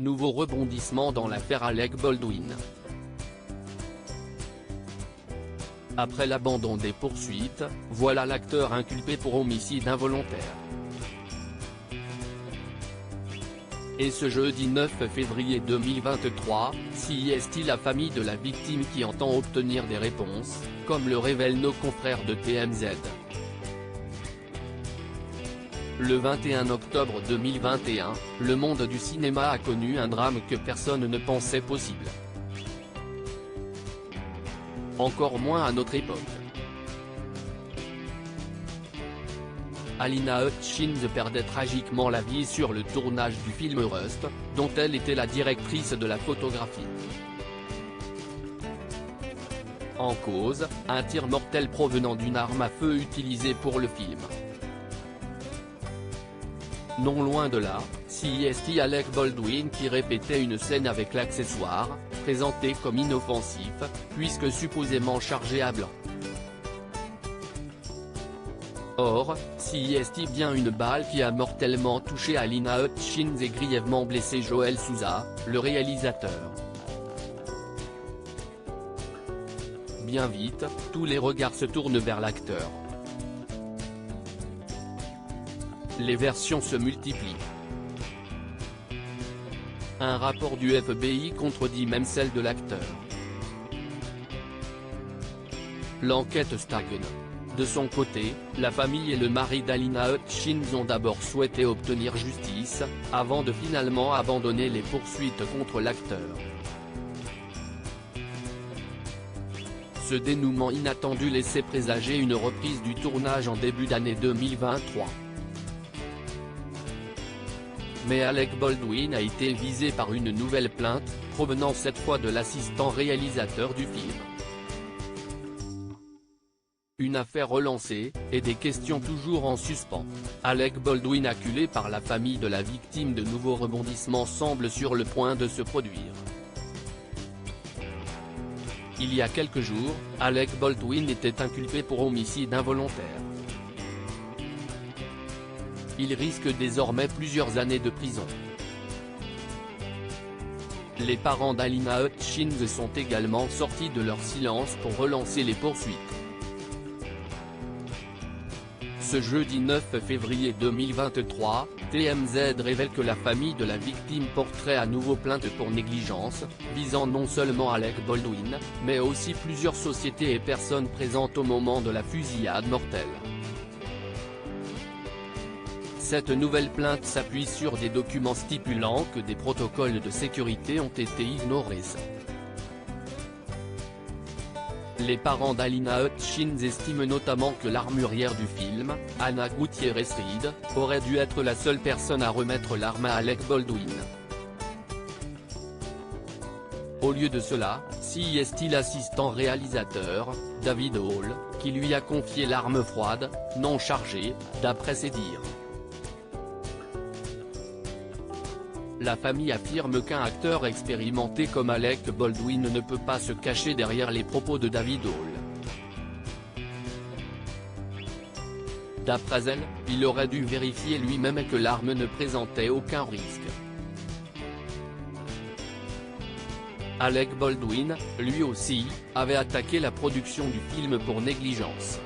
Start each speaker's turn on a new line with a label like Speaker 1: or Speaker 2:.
Speaker 1: Nouveau rebondissement dans l'affaire Alec Baldwin. Après l'abandon des poursuites, voilà l'acteur inculpé pour homicide involontaire. Et ce jeudi 9 février 2023, c'est la famille de la victime qui entend obtenir des réponses, comme le révèlent nos confrères de TMZ. Le 21 octobre 2021, le monde du cinéma a connu un drame que personne ne pensait possible. Encore moins à notre époque. Halyna Hutchins perdait tragiquement la vie sur le tournage du film Rust, dont elle était la directrice de la photographie. En cause, un tir mortel provenant d'une arme à feu utilisée pour le film. Non loin de là, c'est Alec Baldwin qui répétait une scène avec l'accessoire, présenté comme inoffensif, puisque supposément chargé à blanc. Or, c'est bien une balle qui a mortellement touché Halyna Hutchins et grièvement blessé Joel Souza, le réalisateur. Bien vite, tous les regards se tournent vers l'acteur. Les versions se multiplient. Un rapport du FBI contredit même celle de l'acteur. L'enquête stagne. De son côté, la famille et le mari d'Halyna Hutchins ont d'abord souhaité obtenir justice, avant de finalement abandonner les poursuites contre l'acteur. Ce dénouement inattendu laissait présager une reprise du tournage en début d'année 2023. Mais Alec Baldwin a été visé par une nouvelle plainte, provenant cette fois de l'assistant réalisateur du film. Une affaire relancée, et des questions toujours en suspens. Alec Baldwin acculé par la famille de la victime, de nouveaux rebondissements semblent sur le point de se produire. Il y a quelques jours, Alec Baldwin était inculpé pour homicide involontaire. Il risque désormais plusieurs années de prison. Les parents d'Halyna Hutchins sont également sortis de leur silence pour relancer les poursuites. Ce jeudi 9 février 2023, TMZ révèle que la famille de la victime porterait à nouveau plainte pour négligence, visant non seulement Alec Baldwin, mais aussi plusieurs sociétés et personnes présentes au moment de la fusillade mortelle. Cette nouvelle plainte s'appuie sur des documents stipulant que des protocoles de sécurité ont été ignorés. Les parents d'Halyna Hutchins estiment notamment que l'armurière du film, Hannah Gutierrez-Reed, aurait dû être la seule personne à remettre l'arme à Alec Baldwin. Au lieu de cela, c'est l'assistant réalisateur, David Hall, qui lui a confié l'arme froide, non chargée, d'après ses dires. La famille affirme qu'un acteur expérimenté comme Alec Baldwin ne peut pas se cacher derrière les propos de David Hall. D'après elle, il aurait dû vérifier lui-même que l'arme ne présentait aucun risque. Alec Baldwin, lui aussi, avait attaqué la production du film pour négligence.